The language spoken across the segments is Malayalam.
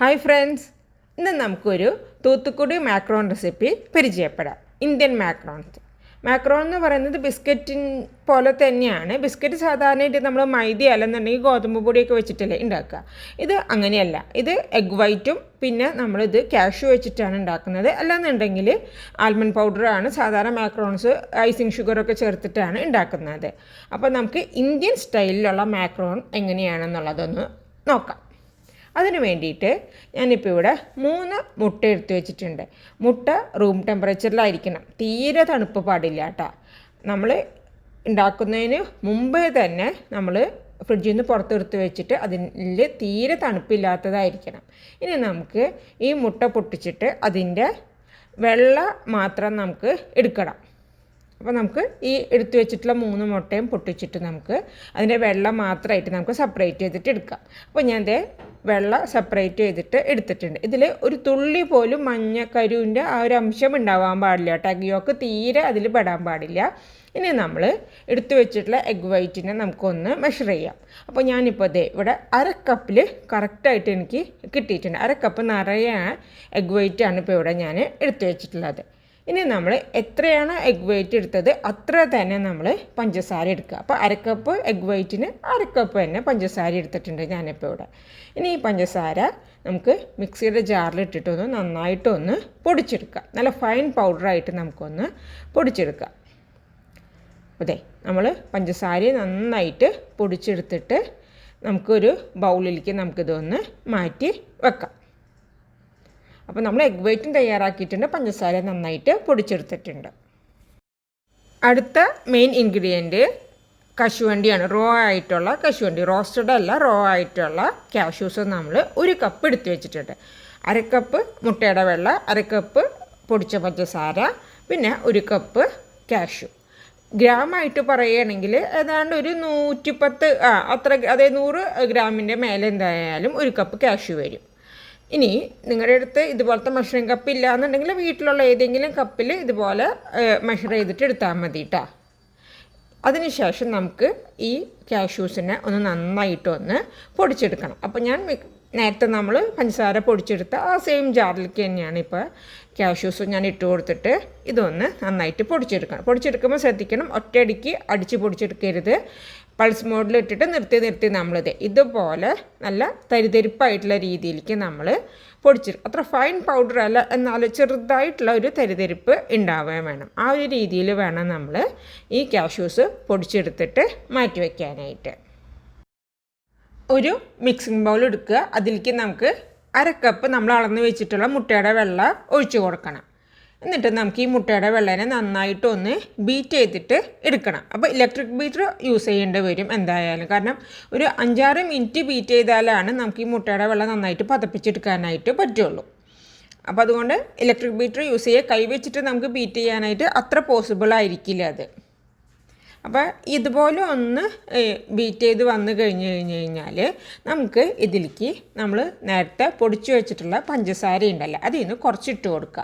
ഹായ് ഫ്രണ്ട്സ്, ഇന്ന് നമുക്കൊരു തൂത്തുക്കുടി മാക്രോൺ റെസിപ്പി പരിചയപ്പെടാം. Indian macarons. മാക്രോൺ എന്ന് പറയുന്നത് ബിസ്ക്കറ്റിൻ പോലെ തന്നെയാണ്. ബിസ്ക്കറ്റ് സാധാരണയായിട്ട് നമ്മൾ മൈദ അല്ലെന്നുണ്ടെങ്കിൽ ഗോതമ്പ് പൊടിയൊക്കെ വെച്ചിട്ടല്ലേ ഉണ്ടാക്കുക. ഇത് അങ്ങനെയല്ല. ഇത് എഗ് വൈറ്റും പിന്നെ നമ്മളിത് കാഷ്യൂ വെച്ചിട്ടാണ് ഉണ്ടാക്കുന്നത്. അല്ലാന്നുണ്ടെങ്കിൽ ആൽമണ്ട് പൗഡറാണ് സാധാരണ മാക്രോൺസ് ഐസിങ് ഷുഗറൊക്കെ ചേർത്തിട്ടാണ് ഉണ്ടാക്കുന്നത്. അപ്പോൾ നമുക്ക് ഇന്ത്യൻ സ്റ്റൈലിലുള്ള മാക്രോൺ എങ്ങനെയാണെന്നുള്ളതൊന്ന് നോക്കാം. അതിന് വേണ്ടിയിട്ട് ഞാനിപ്പോൾ ഇവിടെ 3 മുട്ട എടുത്ത് വെച്ചിട്ടുണ്ട്. മുട്ട റൂം ടെമ്പറേച്ചറിലായിരിക്കണം, തീരെ തണുപ്പ് പാടില്ല കേട്ടോ. നമ്മൾ ഉണ്ടാക്കുന്നതിന് മുമ്പേ തന്നെ നമ്മൾ ഫ്രിഡ്ജിൽ നിന്ന് പുറത്തെടുത്ത് വെച്ചിട്ട് അതിൽ തീരെ തണുപ്പില്ലാത്തതായിരിക്കണം. ഇനി നമുക്ക് ഈ മുട്ട പൊട്ടിച്ചിട്ട് അതിൻ്റെ വെള്ള മാത്രം നമുക്ക് എടുക്കണം. അപ്പോൾ നമുക്ക് ഈ എടുത്തു വെച്ചിട്ടുള്ള 3 മുട്ടയും പൊട്ടിച്ചിട്ട് നമുക്ക് അതിൻ്റെ വെള്ളം മാത്രമായിട്ട് നമുക്ക് സെപ്പറേറ്റ് ചെയ്തിട്ട് എടുക്കാം. അപ്പോൾ ഞാൻ ദേ വെള്ള സെപ്പറേറ്റ് ചെയ്തിട്ട് എടുത്തിട്ടുണ്ട്. ഇതിൽ ഒരു തുള്ളി പോലും മഞ്ഞക്കരുവിൻ്റെ ആ ഒരു അംശം ഉണ്ടാവാൻ പാടില്ല. എഗ് യോക്ക് തീരെ അതിൽ പെടാൻ പാടില്ല. ഇനി നമ്മൾ എടുത്തു വെച്ചിട്ടുള്ള എഗ് വൈറ്റിനെ നമുക്കൊന്ന് മെഷർ ചെയ്യാം. അപ്പോൾ ഞാനിപ്പോൾ ദേ ഇവിടെ 1/2 കപ്പിൽ കറക്റ്റായിട്ട് എനിക്ക് കിട്ടിയിട്ടുണ്ട്. 1/2 കപ്പ് നിറയെ എഗ് വൈറ്റാണ് ഇപ്പോൾ ഇവിടെ ഞാൻ എടുത്തു വെച്ചിട്ടുള്ളത്. ഇനി നമ്മൾ എത്രയാണ് എഗ് വൈറ്റ് എടുത്തത് അത്ര തന്നെ നമ്മൾ പഞ്ചസാര എടുക്കുക. അപ്പോൾ 1/2 കപ്പ് എഗ് വൈറ്റിന് 1/2 കപ്പ് തന്നെ പഞ്ചസാര എടുത്തിട്ടുണ്ട് ഞാനിപ്പോൾ ഇവിടെ. ഇനി ഈ പഞ്ചസാര നമുക്ക് മിക്സിയുടെ ജാറിലിട്ടിട്ടൊന്ന് നന്നായിട്ടൊന്ന് പൊടിച്ചെടുക്കാം. നല്ല ഫൈൻ പൗഡറായിട്ട് നമുക്കൊന്ന് പൊടിച്ചെടുക്കാം. അതെ, നമ്മൾ പഞ്ചസാര നന്നായിട്ട് പൊടിച്ചെടുത്തിട്ട് നമുക്കൊരു ബൗളിലേക്ക് നമുക്കിതൊന്ന് മാറ്റി വെക്കാം. അപ്പോൾ നമ്മൾ എഗ് വൈറ്റും തയ്യാറാക്കിയിട്ടുണ്ട്, പഞ്ചസാര നന്നായിട്ട് പൊടിച്ചെടുത്തിട്ടുണ്ട്. അടുത്ത മെയിൻ ഇൻഗ്രീഡിയൻറ്റ് കശുവണ്ടിയാണ്. റോ ആയിട്ടുള്ള കശുവണ്ടി, റോസ്റ്റഡ് അല്ല, റോ ആയിട്ടുള്ള കാഷ്യൂസ് നമ്മൾ 1 കപ്പ് എടുത്ത് വെച്ചിട്ടുണ്ട്. 1/2 കപ്പ് മുട്ടയുടെ വെള്ള, 1/2 കപ്പ് പൊടിച്ച പഞ്ചസാര, പിന്നെ 1 കപ്പ് കാഷ്യൂ. ഗ്രാമായിട്ട് പറയുകയാണെങ്കിൽ ഏതാണ്ട് ഒരു 110 അത്ര, അതായത് 100 ഗ്രാമിൻ്റെ മേലെ എന്തായാലും 1 കപ്പ് കാഷ്യൂ വരും. ഇനി നിങ്ങളുടെ അടുത്ത് ഇതുപോലത്തെ മെഷറിംഗ് കപ്പ് ഇല്ല എന്നുണ്ടെങ്കിൽ വീട്ടിലുള്ള ഏതെങ്കിലും കപ്പിൽ ഇതുപോലെ മെഷർ ചെയ്തിട്ട് എടുത്താൽ മതി കേട്ടോ. അതിനുശേഷം നമുക്ക് ഈ കാഷ്യൂസിനെ ഒന്ന് നന്നായിട്ടൊന്ന് പൊടിച്ചെടുക്കണം. അപ്പോൾ ഞാൻ നേരത്തെ നമ്മൾ പഞ്ചസാര പൊടിച്ചെടുത്ത ആ സെയിം ജാറിലേക്ക് തന്നെയാണ് ഇപ്പോൾ കാഷ്യൂസ് ഞാൻ ഇട്ട് കൊടുത്തിട്ട് ഇതൊന്ന് നന്നായിട്ട് പൊടിച്ചെടുക്കണം. പൊടിച്ചെടുക്കുമ്പോൾ ശ്രദ്ധിക്കണം, ഒറ്റയടിക്ക് അടിച്ച് പൊടിച്ചെടുക്കരുത്. പൾസ് മോഡിൽ ഇട്ടിട്ട് നിർത്തി നമ്മളിത് ഇതുപോലെ നല്ല തരിതരിപ്പായിട്ടുള്ള രീതിയിലേക്ക് നമ്മൾ പൊടിച്ചെടുക്കും. അത്ര ഫൈൻ പൗഡർ അല്ല, എന്നാൽ ചെറുതായിട്ടുള്ള ഒരു തരിതരിപ്പ് ഉണ്ടാവുകയും വേണം. ആ ഒരു രീതിയിൽ വേണം നമ്മൾ ഈ കാഷ്യൂസ് പൊടിച്ചെടുത്തിട്ട് മാറ്റി വയ്ക്കാനായിട്ട്. ഒരു മിക്സിംഗ് ബൗൾ എടുക്കുക. അതിലേക്ക് നമുക്ക് 1/2 കപ്പ് നമ്മൾ അളന്ന് വെച്ചിട്ടുള്ള മുട്ടയുടെ വെള്ള ഒഴിച്ചു കൊടുക്കണം. എന്നിട്ട് നമുക്ക് ഈ മുട്ടയുടെ വെള്ളനെ നന്നായിട്ടൊന്ന് ബീറ്റ് ചെയ്തിട്ട് എടുക്കണം. അപ്പോൾ ഇലക്ട്രിക് ബീറ്റർ യൂസ് ചെയ്യേണ്ടി വരും എന്തായാലും. കാരണം ഒരു 5-6 മിനിറ്റ് ബീറ്റ് ചെയ്താലാണ് നമുക്ക് ഈ മുട്ടയുടെ വെള്ളം നന്നായിട്ട് പതപ്പിച്ചെടുക്കാനായിട്ട് പറ്റുള്ളൂ. അപ്പോൾ അതുകൊണ്ട് ഇലക്ട്രിക് ബീറ്റർ യൂസ് ചെയ്യുക. കൈ വെച്ചിട്ട് നമുക്ക് ബീറ്റ് ചെയ്യാനായിട്ട് അത്ര പോസിബിൾ ആയിരിക്കില്ല അത്. അപ്പോൾ ഇതുപോലെ ഒന്ന് ബീറ്റ് ചെയ്ത് വന്നു കഴിഞ്ഞാൽ നമുക്ക് ഇതിലേക്ക് നമ്മൾ നേരത്തെ പൊടിച്ചു വെച്ചിട്ടുള്ള പഞ്ചസാര ഉണ്ടല്ലോ, അതിൽ നിന്ന് കുറച്ചിട്ട് കൊടുക്കുക.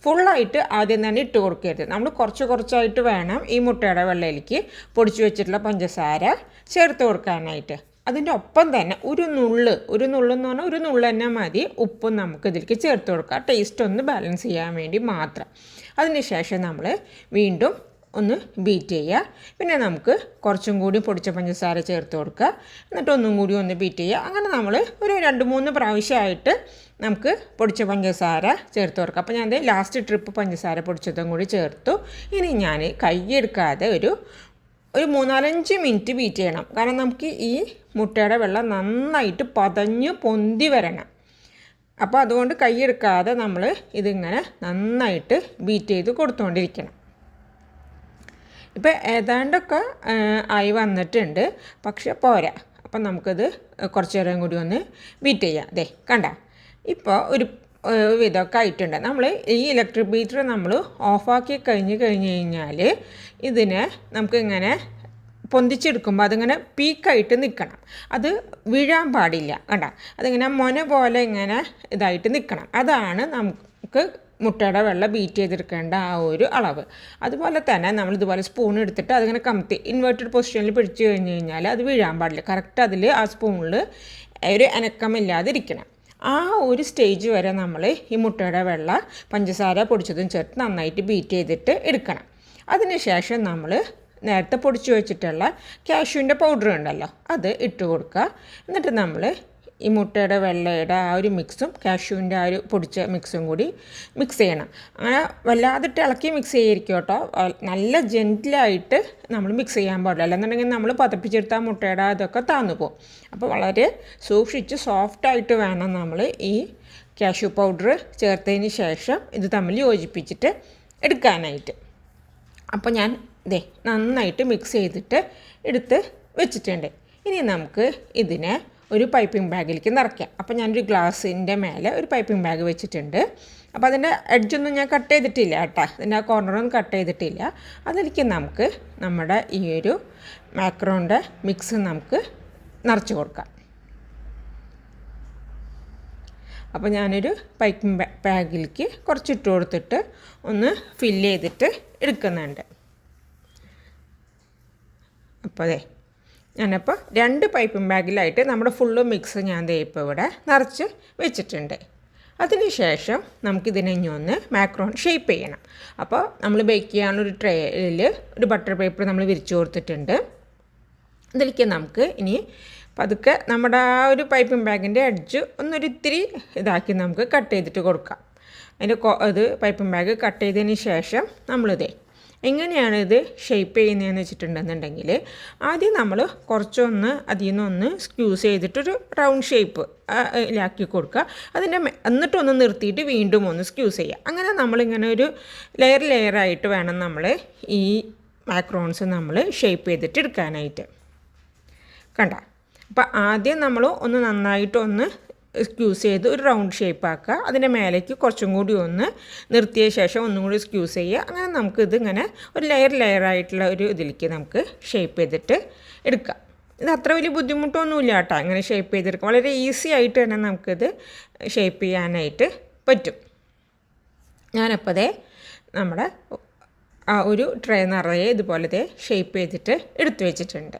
ഫുള്ളായിട്ട് ആദ്യം തന്നെ ഇട്ട് കൊടുക്കരുത്. നമ്മൾ കുറച്ചായിട്ട് വേണം ഈ മുട്ടയുടെ വെള്ളയിലേക്ക് പൊടിച്ചു വെച്ചിട്ടുള്ള പഞ്ചസാര ചേർത്ത് കൊടുക്കാനായിട്ട്. അതിൻ്റെ ഒപ്പം തന്നെ ഒരു നുള്ളെന്ന് പറഞ്ഞാൽ ഒരു നുള്ള് തന്നെ മതി ഉപ്പും നമുക്ക് ഇതിലേക്ക് ചേർത്ത് കൊടുക്കുക, ടേസ്റ്റ് ഒന്ന് ബാലൻസ് ചെയ്യാൻ വേണ്ടി മാത്രം. അതിന് ശേഷം നമ്മൾ വീണ്ടും ഒന്ന് ബീറ്റ് ചെയ്യുക. പിന്നെ നമുക്ക് കുറച്ചും കൂടി പൊടിച്ച പഞ്ചസാര ചേർത്ത് കൊടുക്കുക. എന്നിട്ട് ഒന്നും കൂടി ഒന്ന് ബീറ്റ് ചെയ്യുക. അങ്ങനെ നമ്മൾ ഒരു 2-3 പ്രാവശ്യമായിട്ട് നമുക്ക് പൊടിച്ച പഞ്ചസാര ചേർത്ത് കൊടുക്കുക. അപ്പോൾ ഞാൻ ലാസ്റ്റ് ട്രിപ്പ് പഞ്ചസാര പൊടിച്ചതും കൂടി ചേർത്തു. ഇനി ഞാൻ കൈയെടുക്കാതെ ഒരു 3-4 മിനിറ്റ് ബീറ്റ് ചെയ്യണം. കാരണം നമുക്ക് ഈ മുട്ടയുടെ വെള്ളം നന്നായിട്ട് പതഞ്ഞ് പൊന്തി വരണം. അപ്പോൾ അതുകൊണ്ട് കൈയെടുക്കാതെ നമ്മൾ ഇതിങ്ങനെ നന്നായിട്ട് ബീറ്റ് ചെയ്ത് കൊടുത്തുകൊണ്ടിരിക്കണം. ഇപ്പോൾ ഏതാണ്ടൊക്കെ ആയി വന്നിട്ടുണ്ട്, പക്ഷെ പോരാ. അപ്പം നമുക്കത് കുറച്ച് നേരം കൂടി ഒന്ന് ബീറ്റ് ചെയ്യാം. അതെ, കണ്ട ഇപ്പോൾ ഒരു വിധമൊക്കെ ആയിട്ടുണ്ട്. നമ്മൾ ഈ ഇലക്ട്രിക് ബീറ്റർ നമ്മൾ ഓഫാക്കി കഴിഞ്ഞാൽ ഇതിനെ നമുക്കിങ്ങനെ പൊന്തിച്ചെടുക്കുമ്പോൾ അതിങ്ങനെ പീക്കായിട്ട് നിൽക്കണം. അത് വീഴാൻ പാടില്ല. കണ്ട, അതിങ്ങനെ മൊന പോലെ ഇങ്ങനെ ഇതായിട്ട് നിൽക്കണം. അതാണ് നമുക്ക് മുട്ടയുടെ വെള്ള ബീറ്റ് ചെയ്തെടുക്കേണ്ട ആ ഒരു അളവ്. അതുപോലെ തന്നെ നമ്മളിതുപോലെ സ്പൂൺ എടുത്തിട്ട് അതിങ്ങനെ കമത്തി ഇൻവേർട്ടഡ് പൊസിഷനിൽ പിടിച്ചു കഴിഞ്ഞാൽ അത് വീഴാൻ പാടില്ല. കറക്റ്റ് അതിൽ ആ സ്പൂണിൽ ഒരു അനക്കമില്ലാതിരിക്കണം. ആ ഒരു സ്റ്റേജ് വരെ നമ്മൾ ഈ മുട്ടയുടെ വെള്ള പഞ്ചസാര പൊടിച്ചതും ചേർത്ത് നന്നായിട്ട് ബീറ്റ് ചെയ്തിട്ട് എടുക്കണം. അതിനുശേഷം നമ്മൾ നേരത്തെ പൊടിച്ച് വെച്ചിട്ടുള്ള കാഷ്യൂവിൻ്റെ പൗഡർ ഉണ്ടല്ലോ അത് ഇട്ട് കൊടുക്കുക. എന്നിട്ട് നമ്മൾ ഈ മുട്ടയുടെ വെള്ളയുടെ ആ ഒരു മിക്സും കാഷ്യൂവിൻ്റെ ആ ഒരു പൊടിച്ച മിക്സും കൂടി മിക്സ് ചെയ്യണം. അങ്ങനെ വല്ലാതിട്ട് ഇളക്കി മിക്സ് ചെയ്തിരിക്കും കേട്ടോ. നല്ല ജെൻറ്റിലായിട്ട് നമ്മൾ മിക്സ് ചെയ്യാൻ പാടില്ല, അല്ലെന്നുണ്ടെങ്കിൽ നമ്മൾ പതപ്പിച്ചെടുത്ത മുട്ടയുടെ അതൊക്കെ താന്നു പോകും. അപ്പോൾ വളരെ സൂക്ഷിച്ച് സോഫ്റ്റായിട്ട് വേണം നമ്മൾ ഈ കാഷ്യൂ പൗഡർ ചേർത്തതിന് ശേഷം ഇത് തമ്മിൽ യോജിപ്പിച്ചിട്ട് എടുക്കാനായിട്ട്. അപ്പോൾ ഞാൻ നന്നായിട്ട് മിക്സ് ചെയ്തിട്ട് എടുത്ത് വെച്ചിട്ടുണ്ട്. ഇനി നമുക്ക് ഇതിനെ ഒരു പൈപ്പിംഗ് ബാഗിലേക്ക് നിറയ്ക്കാം. അപ്പോൾ ഞാനൊരു ഗ്ലാസിൻ്റെ മേലെ ഒരു പൈപ്പിംഗ് ബാഗ് വെച്ചിട്ടുണ്ട്. അപ്പോൾ അതിൻ്റെ എഡ്ജൊന്നും ഞാൻ കട്ട് ചെയ്തിട്ടില്ല കേട്ടോ, അതിൻ്റെ ആ കോർണറൊന്നും കട്ട് ചെയ്തിട്ടില്ല. അതിലേക്ക് നമുക്ക് നമ്മുടെ ഈ ഒരു മാക്രോണിൻ്റെ മിക്സ് നമുക്ക് നിറച്ച് കൊടുക്കാം. അപ്പോൾ ഞാനൊരു പൈപ്പിംഗ് ബാഗിലേക്ക് കുറച്ചിട്ട് കൊടുത്തിട്ട് ഒന്ന് ഫില്ല് ചെയ്തിട്ട് എടുക്കുന്നുണ്ട്. അപ്പോൾ ഞാനപ്പോൾ 2 പൈപ്പിംഗ് ബാഗിലായിട്ട് നമ്മുടെ ഫുള്ള് മിക്സ് ഞാൻ ഇപ്പോൾ ഇവിടെ നിറച്ച് വെച്ചിട്ടുണ്ട്. അതിനുശേഷം നമുക്കിതിനെ ഇനി ഒന്ന് മാക്രോൺ ഷേപ്പ് ചെയ്യണം. അപ്പോൾ നമ്മൾ ബേക്ക് ചെയ്യാനുള്ളൊരു ട്രേയിൽ ഒരു ബട്ടർ പേപ്പർ നമ്മൾ വിരിച്ചു കൊടുത്തിട്ടുണ്ട്. ഇതിലേക്ക് നമുക്ക് ഇനി പതുക്കെ നമ്മുടെ ആ ഒരു പൈപ്പിംഗ് ബാഗിൻ്റെ എഡ്ജ് ഒന്നൊരിത്തിരി ഇതാക്കി നമുക്ക് കട്ട് ചെയ്തിട്ട് കൊടുക്കാം. അതിൻ്റെ പൈപ്പിംഗ് ബാഗ് കട്ട് ചെയ്തതിന് ശേഷം നമ്മളിത് എങ്ങനെയാണ് ഇത് ഷേപ്പ് ചെയ്യുന്നതെന്ന് വെച്ചിട്ടുണ്ടെന്നുണ്ടെങ്കിൽ ആദ്യം നമ്മൾ കുറച്ചൊന്ന് അതിൽ നിന്നൊന്ന് സ്ക്യൂസ് ചെയ്തിട്ടൊരു റൗണ്ട് ഷേപ്പ് ലാക്കി കൊടുക്കുക. എന്നിട്ടൊന്ന് നിർത്തിയിട്ട് വീണ്ടും ഒന്ന് സ്ക്യൂസ് ചെയ്യുക. അങ്ങനെ നമ്മളിങ്ങനെ ഒരു ലെയറായിട്ട് വേണം നമ്മൾ ഈ മാക്രോൺസ് നമ്മൾ ഷേപ്പ് ചെയ്തിട്ട് എടുക്കാനായിട്ട്. കണ്ട, അപ്പോൾ ആദ്യം നമ്മൾ ഒന്ന് നന്നായിട്ടൊന്ന് സ്ക്യൂസ് ചെയ്ത് ഒരു റൗണ്ട് ഷേപ്പ് ആക്കുക. അതിൻ്റെ മേലേക്ക് കുറച്ചും കൂടി ഒന്ന് നിർത്തിയ ശേഷം ഒന്നും കൂടി സ്ക്യൂസ് ചെയ്യുക. അങ്ങനെ നമുക്കിത് ഇങ്ങനെ ഒരു ലെയറായിട്ടുള്ള ഒരു ഇതിലേക്ക് നമുക്ക് ഷേപ്പ് ചെയ്തിട്ട് എടുക്കാം. ഇത് അത്ര വലിയ ബുദ്ധിമുട്ടൊന്നുമില്ല കേട്ടോ, അങ്ങനെ ഷേപ്പ് ചെയ്തെടുക്കാം. വളരെ ഈസി ആയിട്ട് തന്നെ നമുക്കിത് ഷേപ്പ് ചെയ്യാനായിട്ട് പറ്റും. ഞാനപ്പോൾ നമ്മുടെ ആ ഒരു ട്രേ നിറയെ ഇതുപോലത്തെ ഷേപ്പ് ചെയ്തിട്ട് എടുത്തു വെച്ചിട്ടുണ്ട്.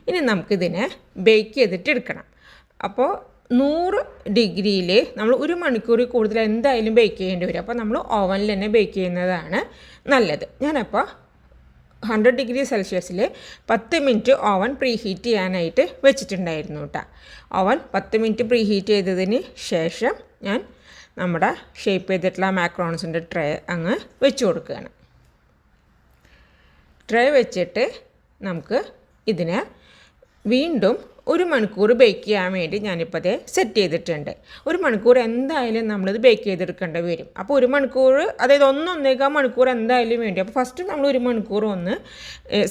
ഇനി നമുക്കിതിനെ ബേക്ക് ചെയ്തിട്ട് എടുക്കണം. അപ്പോൾ 100 ഡിഗ്രിയിൽ നമ്മൾ 1 മണിക്കൂറിൽ കൂടുതൽ എന്തായാലും ബേക്ക് ചെയ്യേണ്ടി വരും. അപ്പോൾ നമ്മൾ ഓവനിൽ തന്നെ ബേക്ക് ചെയ്യുന്നതാണ് നല്ലത്. ഞാനപ്പോൾ 100 ഡിഗ്രി സെൽഷ്യസിൽ 10 മിനിറ്റ് ഓവൻ പ്രീ ഹീറ്റ് ചെയ്യാനായിട്ട് വെച്ചിട്ടുണ്ടായിരുന്നു കേട്ടോ. ഓവൻ 10 മിനിറ്റ് പ്രീ ഹീറ്റ് ചെയ്തതിന് ശേഷം ഞാൻ നമ്മുടെ ഷേപ്പ് ചെയ്തിട്ടുള്ള മാക്രോൺസിൻ്റെ ട്രേ അങ്ങ് വെച്ച് കൊടുക്കുകയാണ്. ട്രേ വെച്ചിട്ട് നമുക്ക് ഇതിനെ വീണ്ടും 1 മണിക്കൂർ ബേക്ക് ചെയ്യാൻ വേണ്ടി ഞാനിപ്പോൾ സെറ്റ് ചെയ്തിട്ടുണ്ട്. 1 മണിക്കൂർ എന്തായാലും നമ്മളിത് ബേക്ക് ചെയ്തെടുക്കേണ്ടി വരും. അപ്പോൾ 1 മണിക്കൂർ, അതായത് 1.5 മണിക്കൂർ എന്തായാലും വേണ്ടി. അപ്പോൾ ഫസ്റ്റ് നമ്മൾ 1 മണിക്കൂർ ഒന്ന്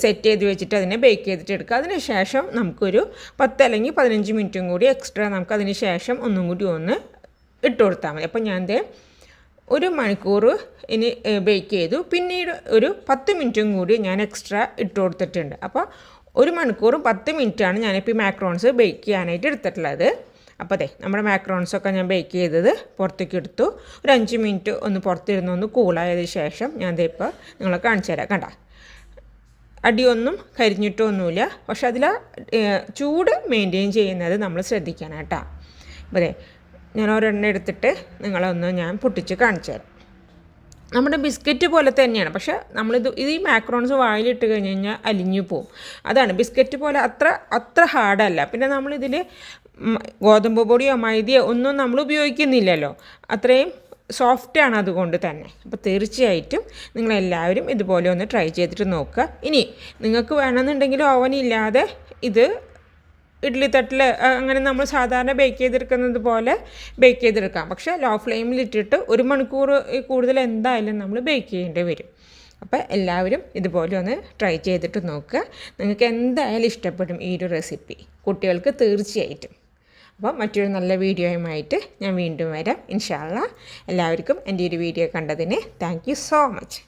സെറ്റ് ചെയ്ത് വെച്ചിട്ട് അതിനെ ബേക്ക് ചെയ്തിട്ട് എടുക്കുക. അതിന് ശേഷം നമുക്കൊരു 10 അല്ലെങ്കിൽ 15 മിനിറ്റും കൂടി എക്സ്ട്രാ നമുക്ക് അതിന് ശേഷം ഒന്നും കൂടി ഒന്ന് ഇട്ട് കൊടുത്താൽ മതി. അപ്പോൾ ഞാൻ 1 മണിക്കൂർ ഇനി ബേക്ക് ചെയ്തു. പിന്നീട് ഒരു 10 മിനിറ്റും കൂടി ഞാൻ എക്സ്ട്രാ ഇട്ട് കൊടുത്തിട്ടുണ്ട്. അപ്പോൾ 1 മണിക്കൂറും 10 മിനിറ്റാണ് ഞാനിപ്പോൾ ഈ മാക്രോൺസ് ബേക്ക് ചെയ്യാനായിട്ട് എടുത്തിട്ടുള്ളത്. അപ്പോൾ നമ്മുടെ മാക്രോൺസൊക്കെ ഞാൻ ബേക്ക് ചെയ്തത് പുറത്തേക്ക് എടുത്തു. ഒരു 5 മിനിറ്റ് ഒന്ന് പുറത്തിരുന്ന് ഒന്ന് കൂളായതിന് ശേഷം ഞാൻ ഇപ്പോൾ നിങ്ങളെ കാണിച്ചു തരാം. കണ്ട, അടിയൊന്നും കരിഞ്ഞിട്ടൊന്നുമില്ല. പക്ഷെ അതിൽ ചൂട് മെയിൻറ്റെയിൻ ചെയ്യുന്നത് നമ്മൾ ശ്രദ്ധിക്കണം കേട്ടോ. അപ്പോൾ ഞാൻ ഒരെണ്ണം എടുത്തിട്ട് നിങ്ങളൊന്ന് ഞാൻ പൊട്ടിച്ച് കാണിച്ചു തരാം. നമ്മുടെ ബിസ്ക്കറ്റ് പോലെ തന്നെയാണ്, പക്ഷേ ഈ മാക്രോൺസ് വായിലിട്ട് കഴിഞ്ഞ് കഴിഞ്ഞാൽ അലിഞ്ഞു പോവും. അതാണ് ബിസ്ക്കറ്റ് പോലെ അത്ര ഹാർഡല്ല. പിന്നെ നമ്മളിതിൽ ഗോതമ്പ് പൊടിയോ മൈദയോ ഒന്നും നമ്മൾ ഉപയോഗിക്കുന്നില്ലല്ലോ, അത്രയും സോഫ്റ്റാണ് അതുകൊണ്ട് തന്നെ. അപ്പോൾ തീർച്ചയായിട്ടും നിങ്ങളെല്ലാവരും ഇതുപോലെ ഒന്ന് ട്രൈ ചെയ്തിട്ട് നോക്കുക. ഇനി നിങ്ങൾക്ക് വേണമെന്നുണ്ടെങ്കിൽ ഓവനില്ലാതെ ഇത് ഇഡ്ഡലി തട്ടിൽ അങ്ങനെ നമ്മൾ സാധാരണ ബേക്ക് ചെയ്തെടുക്കുന്നത് പോലെ ബേക്ക് ചെയ്തെടുക്കാം. പക്ഷേ ലോ ഫ്ലെയിമിലിട്ടിട്ട് 1 മണിക്കൂർ കൂടുതൽ എന്തായാലും നമ്മൾ ബേക്ക് ചെയ്യേണ്ടി വരും. അപ്പോൾ എല്ലാവരും ഇതുപോലെ ഒന്ന് ട്രൈ ചെയ്തിട്ട് നോക്കുക. നിങ്ങൾക്ക് എന്തായാലും ഇഷ്ടപ്പെടും ഈ ഒരു റെസിപ്പി, കുട്ടികൾക്ക് തീർച്ചയായിട്ടും. അപ്പോൾ മറ്റൊരു നല്ല വീഡിയോയുമായിട്ട് ഞാൻ വീണ്ടും വരാം ഇൻഷാ അല്ലാഹ്. എല്ലാവർക്കും എൻ്റെ ഒരു വീഡിയോ കണ്ടതിന് താങ്ക് യു സോ മച്ച്.